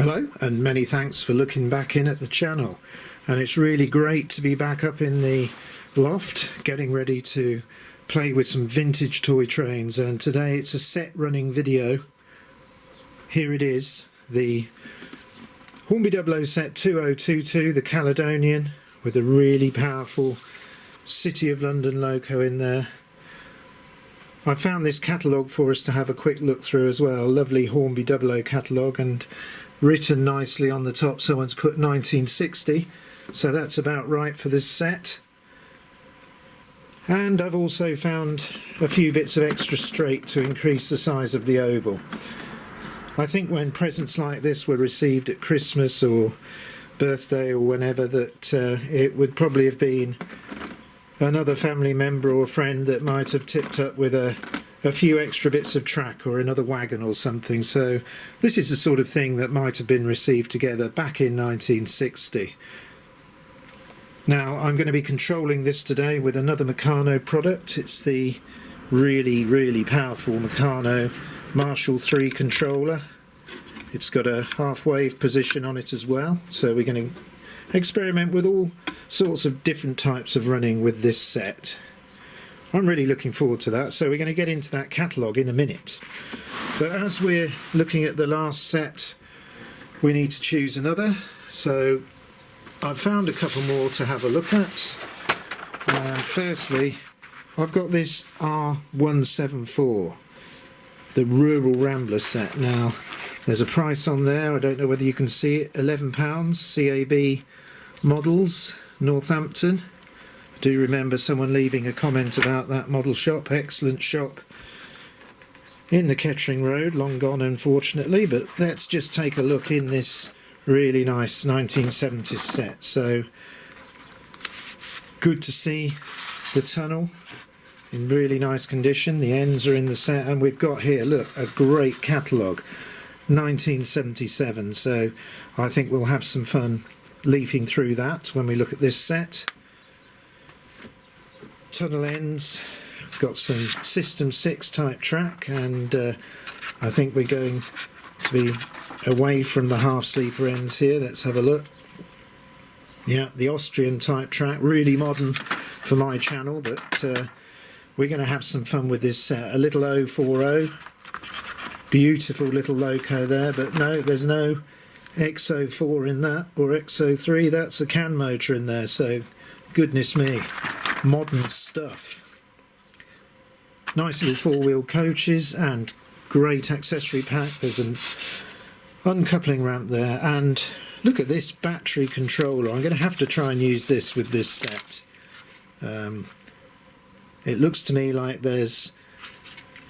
Hello, and many thanks for looking back in at the channel. And it's really great to be back up in the loft getting ready to play with some vintage toy trains, and today it's a set running video. Here it is, the Hornby Dublo set 2022, the Caledonian, with a really powerful City of London loco in there. I found this catalogue for us to have a quick look through as well. Lovely Hornby Dublo Catalogue, and written nicely on the top, someone's put 1960, so that's about right for this set. And I've also found a few bits of extra straight to increase the size of the oval. I think when presents like this were received at Christmas or birthday or whenever, that it would probably have been another family member or friend that might have tipped up with a few extra bits of track or another wagon or something. So this is the sort of thing that might have been received together back in 1960. Now I'm going to be controlling this today with another Meccano product. It's the really powerful Meccano Marshall 3 controller. It's got a half wave position on it as well, so we're going to experiment with all sorts of different types of running with this set. I'm really looking forward to that, so we're going to get into that catalogue in a minute. But as we're looking at the last set, we need to choose another, so I've found a couple more to have a look at. And firstly, I've got this R174, the Rural Rambler set. Now there's a price on there, I don't know whether you can see it, £11, CAB models, Northampton. I do remember someone leaving a comment about that model shop, excellent shop in the Kettering Road, long gone unfortunately. But let's just take a look in this really nice 1970s set. So good to see the tunnel in really nice condition, the ends are in the set, and we've got here, look, a great catalogue, 1977, so I think we'll have some fun leafing through that when we look at this set. Tunnel ends, got some System 6 type track, and I think we're going to be away from the half sleeper ends here. Let's have a look. Yeah, the Austrian type track, really modern for my channel, but we're going to have some fun with this set. A little 040, beautiful little loco there, but no, there's no X04 in that, or X03, that's a can motor in there, so goodness me, modern stuff. Nice little four-wheel coaches and great accessory pack. There's an uncoupling ramp there, and look at this battery controller. I'm going to have to try and use this with this set. It looks to me like there's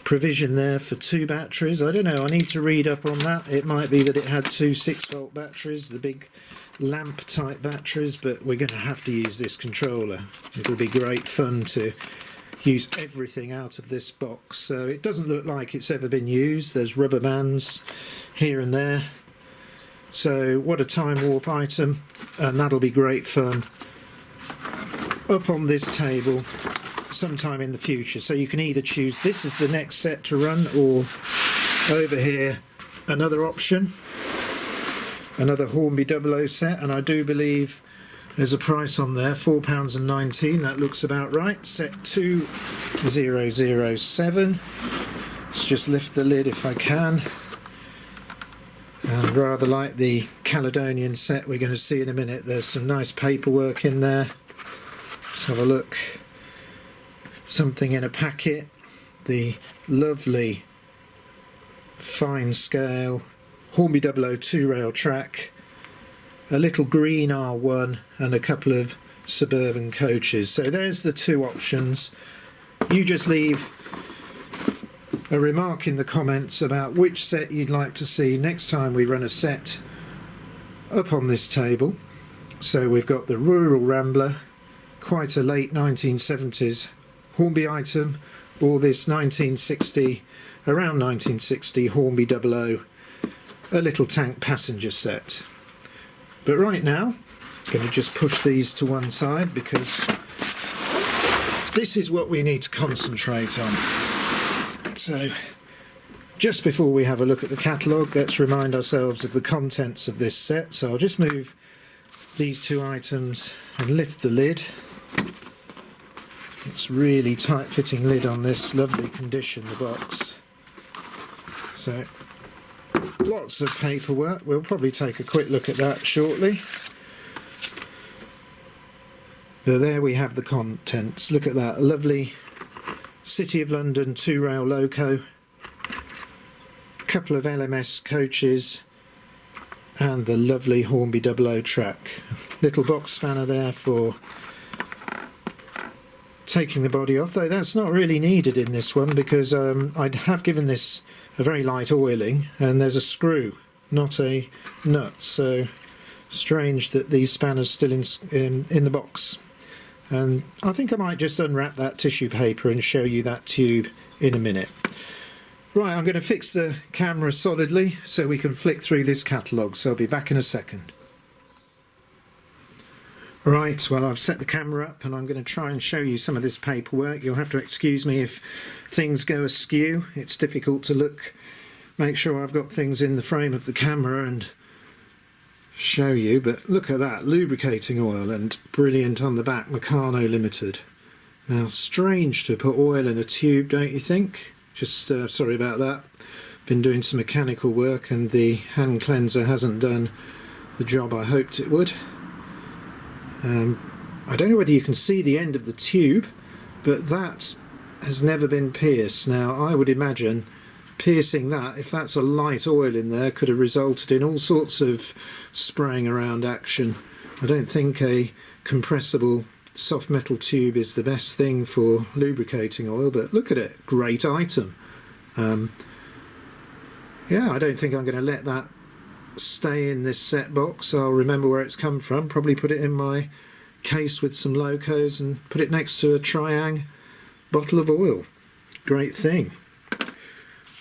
provision there for 2 batteries. I don't know, I need to read up on that. It might be that it had 2 6-volt batteries, the big lamp type batteries, but we're going to have to use this controller. It'll be great fun to use everything out of this box. So it doesn't look like it's ever been used. There's rubber bands here and there, so what a time warp item, and that'll be great fun up on this table sometime in the future. So you can either choose this as the next set to run, or over here another option, another Hornby Dublo set, and I do believe there's a price on there, £4.19, that looks about right. Set 2007. Let's just lift the lid if I can. And rather like the Caledonian set we're going to see in a minute, there's some nice paperwork in there. Let's have a look. Something in a packet, the lovely fine scale Hornby Dublo 2-rail track, a little green R1, and a couple of suburban coaches. So there's the 2 options. You just leave a remark in the comments about which set you'd like to see next time we run a set up on this table. So we've got the Rural Rambler, quite a late 1970s Hornby item, or this 1960, around 1960 Hornby Dublo, a little tank passenger set. But right now, I'm going to just push these to one side because this is what we need to concentrate on. So Just before we have a look at the catalogue, let's remind ourselves of the contents of this set. So I'll just move these two items and lift the lid. It's really tight fitting lid on this, lovely condition, the box. So lots of paperwork, we'll probably take a quick look at that shortly. But there we have the contents. Look at that, a lovely City of London 2-rail loco, couple of LMS coaches and the lovely Hornby Dublo track. Little box spanner there for taking the body off, though that's not really needed in this one because I have given this a very light oiling and there's a screw, not a nut, so strange that these spanners still in the box. And I think I might just unwrap that tissue paper and show you that tube in a minute. Right, I'm going to fix the camera solidly so we can flick through this catalogue, so I'll be back in a second. Right, well, I've set the camera up and I'm going to try and show you some of this paperwork. You'll have to excuse me if things go askew. It's difficult to make sure I've got things in the frame of the camera and show you, but look at that, lubricating oil, and brilliant on the back, Meccano Limited. Now, strange to put oil in a tube, don't you think? Just sorry about that. Been doing some mechanical work and the hand cleanser hasn't done the job I hoped it would. I don't know whether you can see the end of the tube, but that has never been pierced. Now, I would imagine piercing that, if that's a light oil in there, could have resulted in all sorts of spraying around action. I don't think a compressible soft metal tube is the best thing for lubricating oil, but look at it, great item. Yeah, I don't think I'm going to let that stay in this set box. I'll remember where it's come from, probably put it in my case with some locos and put it next to a Triang bottle of oil. Great thing.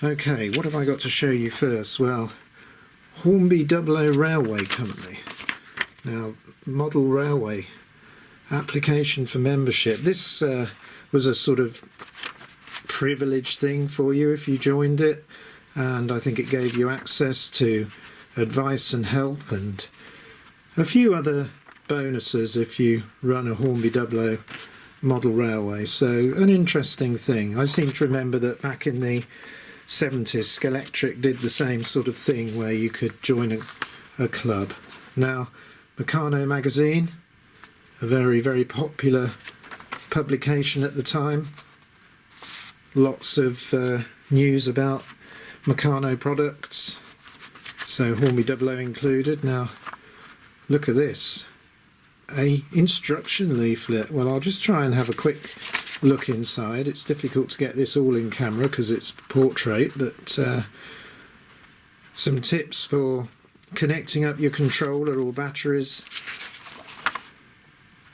Okay, what have I got to show you first? Well, Hornby Dublo Railway Company. Now, model railway, application for membership. This was a sort of privileged thing for you if you joined it, and I think it gave you access to advice and help and a few other bonuses if you run a Hornby Dublo model railway. So an interesting thing. I seem to remember that back in the 70s Skelectric did the same sort of thing where you could join a club. Now, Meccano magazine, a very, very popular publication at the time. Lots of news about Meccano products, so Hornby Dublo included. Now, look at this, a instruction leaflet. Well, I'll just try and have a quick look inside. It's difficult to get this all in camera because it's portrait, but some tips for connecting up your controller or batteries,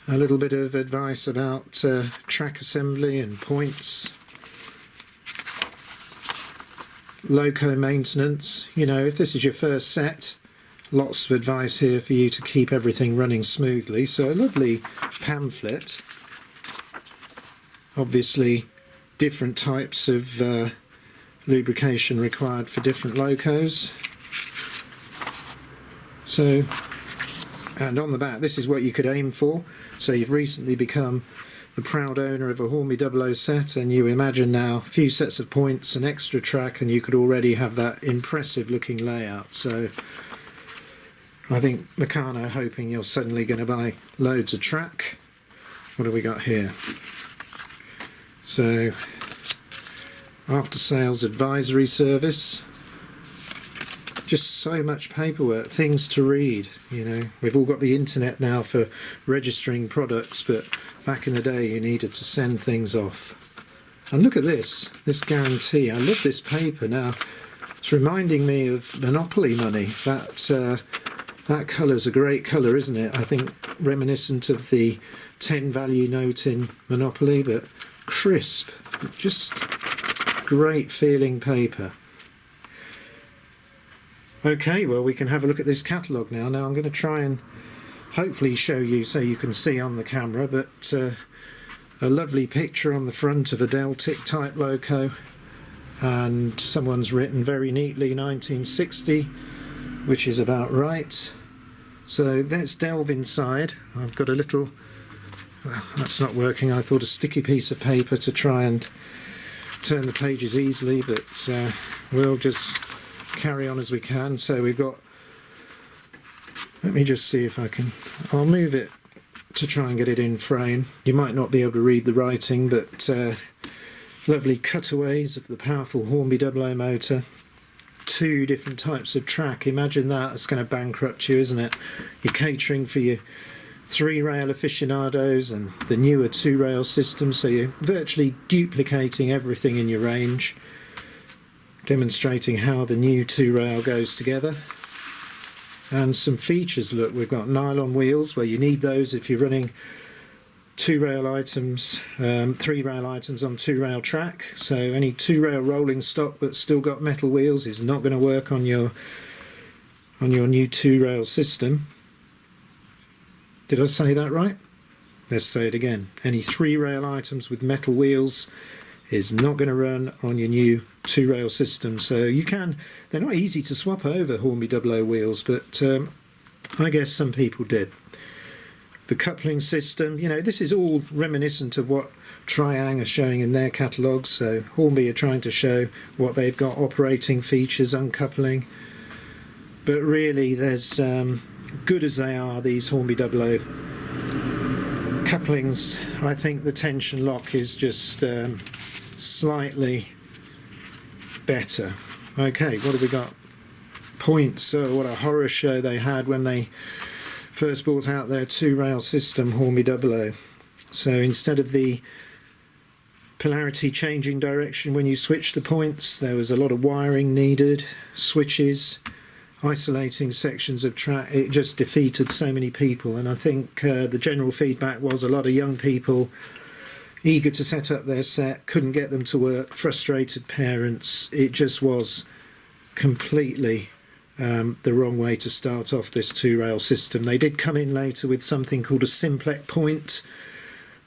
a little bit of advice about track assembly and points, loco maintenance. You know, if this is your first set, lots of advice here for you to keep everything running smoothly. So a lovely pamphlet. Obviously different types of lubrication required for different locos. So, and on the back, this is what you could aim for. So you've recently become the proud owner of a Hornby Dublo set, and you imagine now a few sets of points, an extra track, and you could already have that impressive looking layout. So I think Meccano hoping you're suddenly going to buy loads of track. What have we got here? So, after sales advisory service, just so much paperwork, things to read. You know, we've all got the internet now for registering products, but back in the day you needed to send things off. And look at this guarantee. I love this paper. Now, it's reminding me of Monopoly money. That colour's a great colour, isn't it? I think reminiscent of the 10 value note in Monopoly, but crisp, just great feeling paper. Okay, well, we can have a look at this catalogue now. Now I'm going to try and hopefully show you so you can see on the camera, but a lovely picture on the front of a Deltic type loco, and someone's written very neatly 1960, which is about right. So let's delve inside. I've got a little, well, that's not working. I thought a sticky piece of paper to try and turn the pages easily, but we'll just carry on as we can. So we've got, let me just see if I can, I'll move it to try and get it in frame. You might not be able to read the writing, but lovely cutaways of the powerful Hornby Dublo motor. 2 different types of track. Imagine that. It's going to bankrupt you, isn't it? You're catering for your 3-rail aficionados and the newer 2-rail system, so you're virtually duplicating everything in your range, demonstrating how the new 2-rail goes together. And some features, look, we've got nylon wheels where you need those if you're running 2-rail items, 3-rail items on 2-rail track. So any 2-rail rolling stock that's still got metal wheels is not going to work on your new 2-rail system. Did I say that right? Let's say it again. Any 3-rail items with metal wheels is not going to run on your new 2-rail system. So you can, they're not easy to swap over, Hornby Dublo wheels, but I guess some people did. The coupling system, you know, this is all reminiscent of what Triang are showing in their catalogues. So Hornby are trying to show what they've got, operating features, uncoupling. But really, there's, good as they are, these Hornby Dublo couplings, I think the tension lock is just slightly better. Okay, what have we got? Points. What a horror show they had when they first brought out their 2-rail system, Hornby Dublo. So instead of the polarity changing direction when you switch the points, there was a lot of wiring needed, switches, isolating sections of track. It just defeated so many people, and I think the general feedback was a lot of young people eager to set up their set, couldn't get them to work, frustrated parents. It just was completely the wrong way to start off this 2-rail system. They did come in later with something called a simplex point,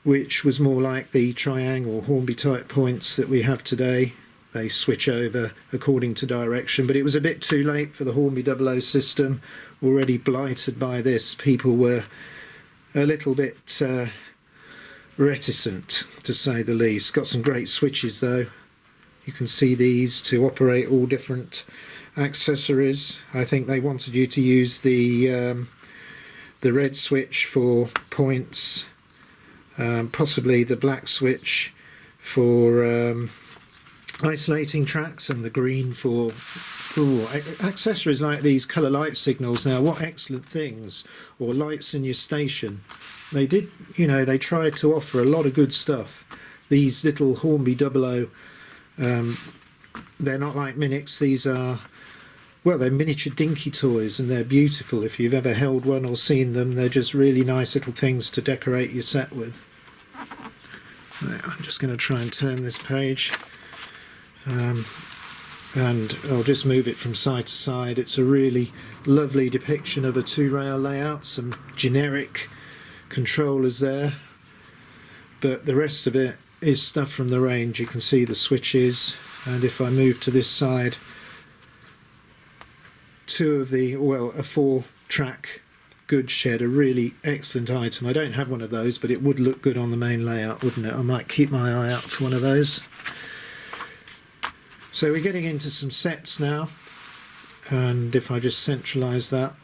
which was more like the triangle Hornby type points that we have today. They switch over according to direction, but it was a bit too late for the Hornby Dublo system. Already blighted by this, people were a little bit reticent, to say the least. Got some great switches though. You can see these to operate all different accessories. I think they wanted you to use the red switch for points, possibly the black switch for isolating tracks, and the green for accessories like these colour light signals. Now, what excellent things, or lights in your station. They did, you know, they tried to offer a lot of good stuff. These little Hornby Dublo, they're not like Minix, these are, well, they're miniature dinky toys, and they're beautiful. If you've ever held one or seen them, they're just really nice little things to decorate your set with. Right, I'm just going to try and turn this page. And I'll just move it from side to side. It's a really lovely depiction of a 2-rail layout, some generic controllers there, but the rest of it is stuff from the range. You can see the switches, and if I move to this side, a 4-track goods shed, a really excellent item. I don't have one of those, but it would look good on the main layout, wouldn't it? I might keep my eye out for one of those. So we're getting into some sets now, and if I just centralise that,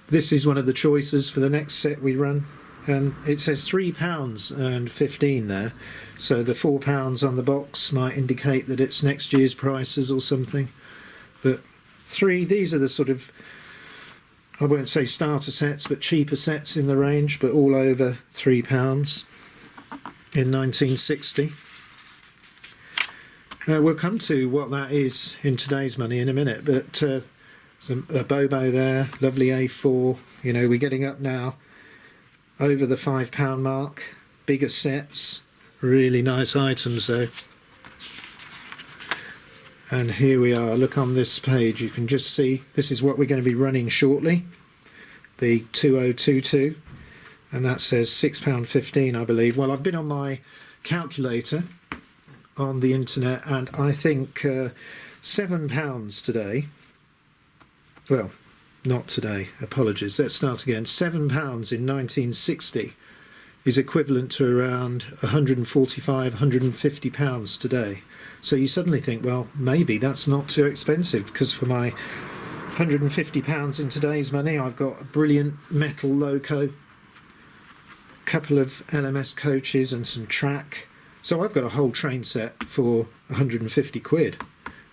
this is one of the choices for the next set we run, and it says £3.15 there, so the £4 on the box might indicate that it's next year's prices or something. But these are the sort of, I won't say starter sets, but cheaper sets in the range, but all over £3 in 1960. We'll come to what that is in today's money in a minute, but a Bobo there, lovely A4. You know, we're getting up now over the £5 mark, bigger sets, really nice items though. And here we are, look on this page, you can just see this is what we're going to be running shortly, the 2022, and that says £6.15 I believe. Well, I've been on my calculator on the internet, and I think £7 today, well, not today, apologies, let's start again, £7 in 1960 is equivalent to around £145, £150 today. So you suddenly think, well, maybe that's not too expensive, because for my £150 in today's money, I've got a brilliant metal loco, couple of LMS coaches and some track. So I've got a whole train set for 150 quid.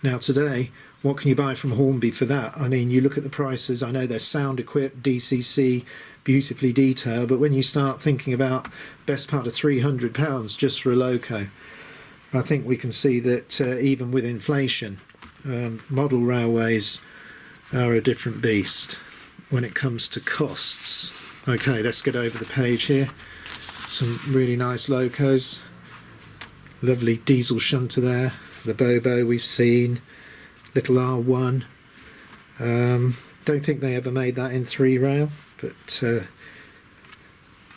Now today, what can you buy from Hornby for that? I mean, you look at the prices, I know they're sound equipped, DCC, beautifully detailed, but when you start thinking about best part of £300 just for a loco, I think we can see that even with inflation, model railways are a different beast when it comes to costs. Okay, let's get over the page here. Some really nice locos. Lovely diesel shunter there. The Bobo we've seen. Little R1. Don't think they ever made that in 3-rail, but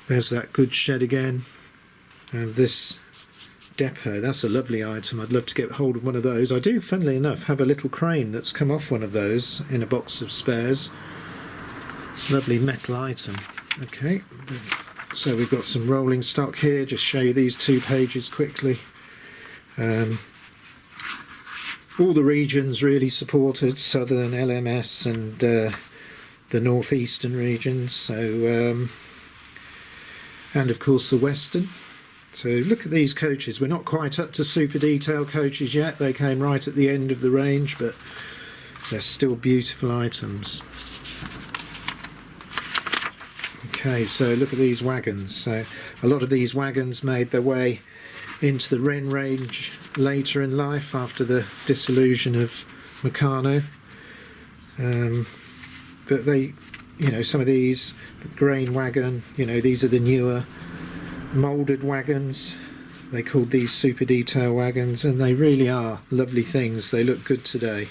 there's that good shed again. And this depot, that's a lovely item. I'd love to get hold of one of those. I do, funnily enough, have a little crane that's come off one of those in a box of spares. Lovely metal item. Okay, so we've got some rolling stock here. Just show you these 2 pages quickly. All the regions really supported, southern, LMS, and the northeastern regions, so and of course the western. So look at these coaches. We're not quite up to super detail coaches yet. They came right at the end of the range, but they're still beautiful items. Okay, so look at these wagons. So a lot of these wagons made their way into the Wren range later in life after the dissolution of Meccano. But they, you know, some of these, the grain wagon, you know, these are the newer moulded wagons. They called these super detail wagons, and they really are lovely things. They look good today.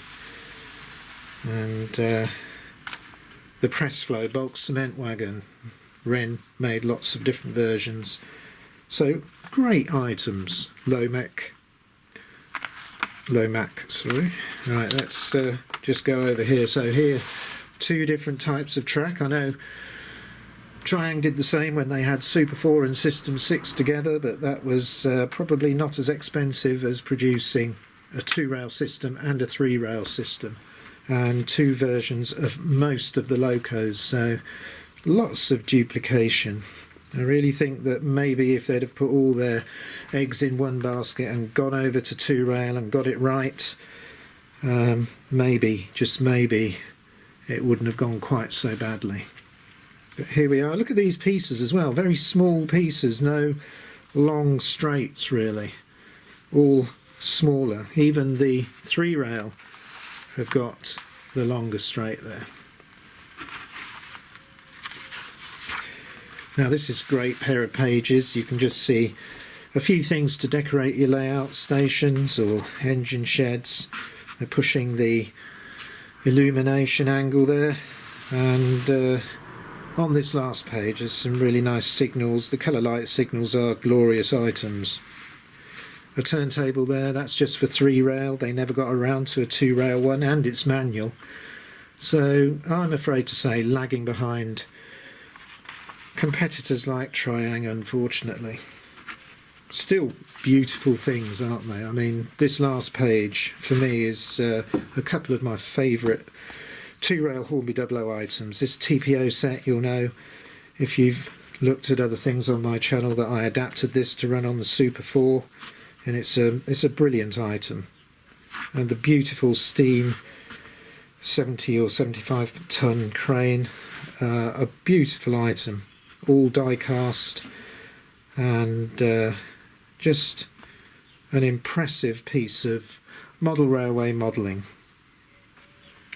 And the press flow bulk cement wagon, Wren made lots of different versions. So great items. Lomac, sorry. Right, let's just go over here. So here, 2 different types of track. I know Triang did the same when they had Super 4 and System 6 together, but that was probably not as expensive as producing a 2-rail system and a 3-rail system, and 2 versions of most of the locos, so lots of duplication. I really think that maybe if they'd have put all their eggs in one basket and gone over to 2-rail and got it right, maybe, just maybe, it wouldn't have gone quite so badly. But here we are. Look at these pieces as well. Very small pieces, no long straights really. All smaller. Even the 3-rail have got the longer straight there. Now this is a great pair of pages. You can just see a few things to decorate your layout, stations or engine sheds. They're pushing the illumination angle there, and on this last page there's some really nice signals. The colour light signals are glorious items. A turntable there, that's just for 3-rail. They never got around to a 2-rail one, and it's manual. So I'm afraid to say lagging behind competitors like Triang, unfortunately. Still beautiful things, aren't they? I mean, this last page for me is a couple of my favourite 2-rail Hornby Dublo items. This TPO set, you'll know if you've looked at other things on my channel that I adapted this to run on the Super 4, and it's a brilliant item. And the beautiful steam 70 or 75 ton crane, a beautiful item, all die cast, and just an impressive piece of model railway modelling.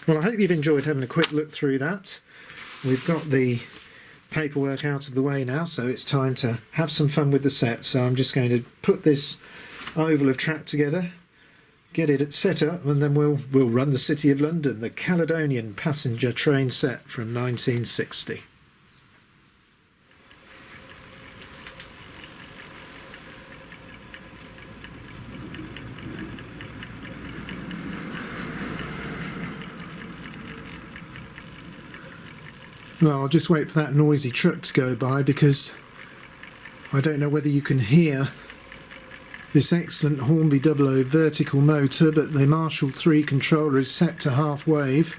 Well, I hope you've enjoyed having a quick look through that. We've got the paperwork out of the way now, so it's time to have some fun with the set. So I'm just going to put this oval of track together, get it set up, and then we'll run the City of London, the Caledonian Passenger Train Set from 1960. Well, I'll just wait for that noisy truck to go by, because I don't know whether you can hear this excellent Hornby Dublo vertical motor, but the Marshall 3 controller is set to half wave,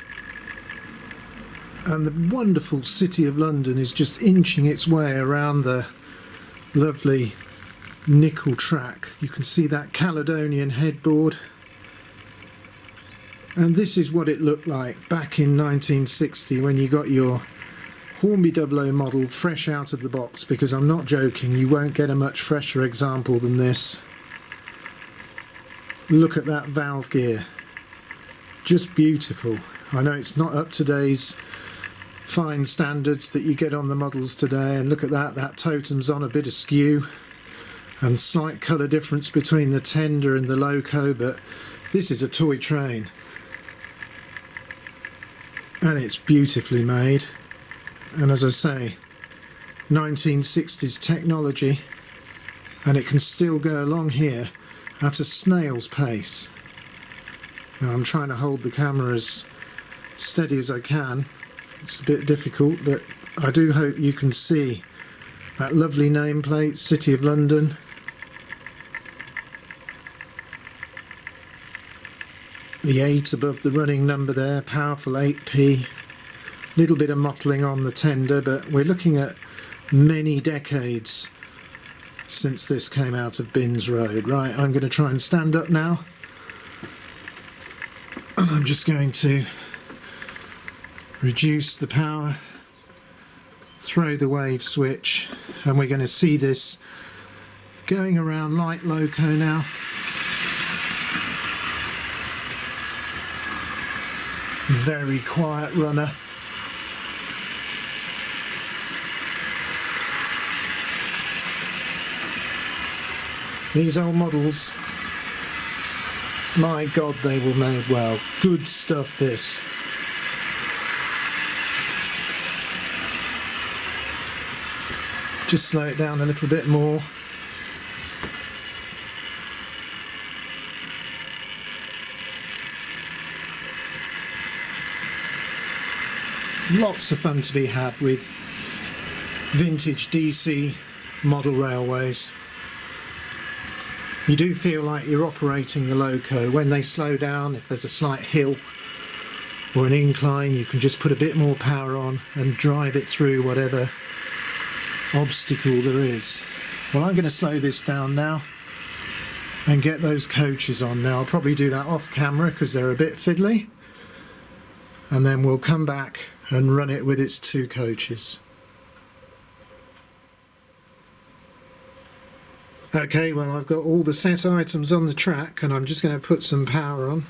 and the wonderful City of London is just inching its way around the lovely nickel track. You can see that Caledonian headboard, and this is what it looked like back in 1960 when you got your Hornby Dublo model fresh out of the box, because I'm not joking, you won't get a much fresher example than this. Look at that valve gear, just beautiful. I know it's not up to today's fine standards that you get on the models today, and look at that totem's on a bit askew, and slight colour difference between the tender and the loco, but this is a toy train and it's beautifully made. And as I say, 1960s technology, and it can still go along here at a snail's pace. Now I'm trying to hold the camera as steady as I can. It's a bit difficult, but I do hope you can see that lovely nameplate, City of London. The 8 above the running number there, powerful 8p. Little bit of mottling on the tender, but we're looking at many decades since this came out of Binns Road. Right, I'm going to try and stand up now, and I'm just going to reduce the power, throw the wave switch, and we're going to see this going around light loco now. Very quiet runner. These old models, my God, they were made well. Good stuff, this. Just slow it down a little bit more. Lots of fun to be had with vintage DC model railways. You do feel like you're operating the loco. When they slow down, if there's a slight hill or an incline, you can just put a bit more power on and drive it through whatever obstacle there is. Well, I'm going to slow this down now and get those coaches on. Now I'll probably do that off camera because they're a bit fiddly, and then we'll come back and run it with its 2 coaches. Okay, well, I've got all the set items on the track, and I'm just going to put some power on.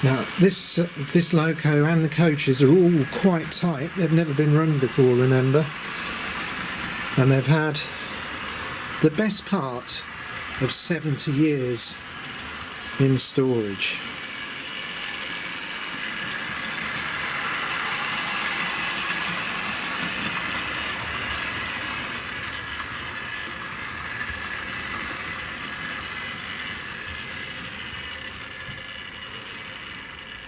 Now this loco and the coaches are all quite tight. They've never been run before, remember, and they've had the best part of 70 years in storage.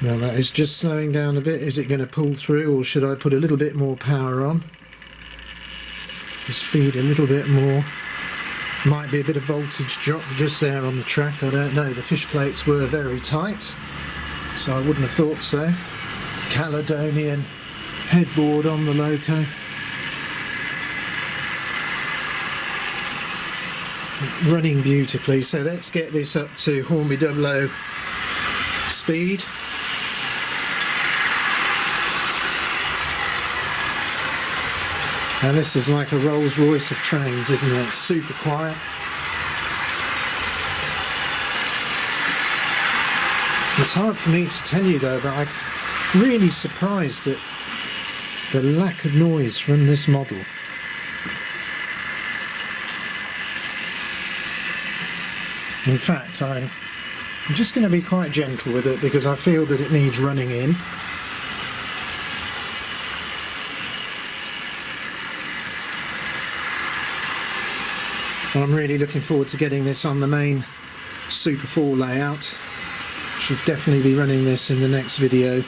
Now that is just slowing down a bit. Is it going to pull through, or should I put a little bit more power on? Just feed a little bit more. Might be a bit of voltage drop just there on the track, I don't know. The fish plates were very tight, so I wouldn't have thought so. Caledonian headboard on the loco. Running beautifully, so let's get this up to Hornby Dublo speed. And this is like a Rolls Royce of trains, isn't it? Super quiet. It's hard for me to tell you though, but I'm really surprised at the lack of noise from this model. In fact, I'm just going to be quite gentle with it because I feel that it needs running in. I'm really looking forward to getting this on the main Super 4 layout. Should definitely be running this in the next video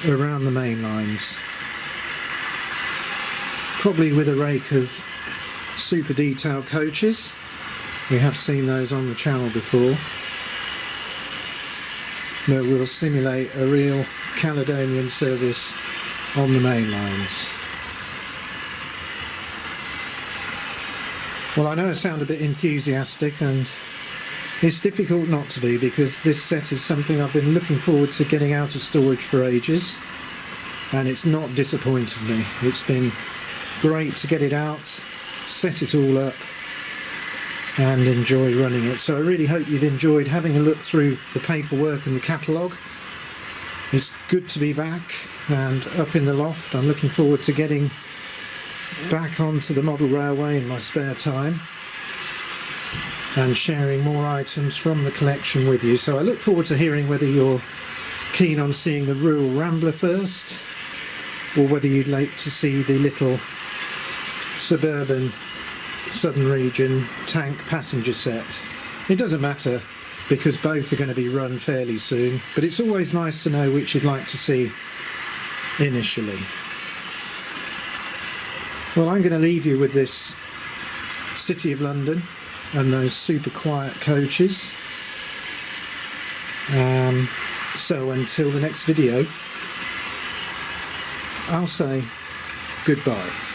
around the main lines, probably with a rake of super detailed coaches. We have seen those on the channel before, that will simulate a real Caledonian service on the main lines. Well, I know I sound a bit enthusiastic, and it's difficult not to be, because this set is something I've been looking forward to getting out of storage for ages, and it's not disappointed me. It's been great to get it out, set it all up and enjoy running it. So I really hope you've enjoyed having a look through the paperwork and the catalogue. It's good to be back and up in the loft. I'm looking forward to getting back onto the model railway in my spare time and sharing more items from the collection with you. So I look forward to hearing whether you're keen on seeing the Rural Rambler first, or whether you'd like to see the little suburban Southern Region tank passenger set. It doesn't matter, because both are going to be run fairly soon, but it's always nice to know which you'd like to see initially. Well, I'm going to leave you with this City of London and those super quiet coaches. So until the next video, I'll say goodbye.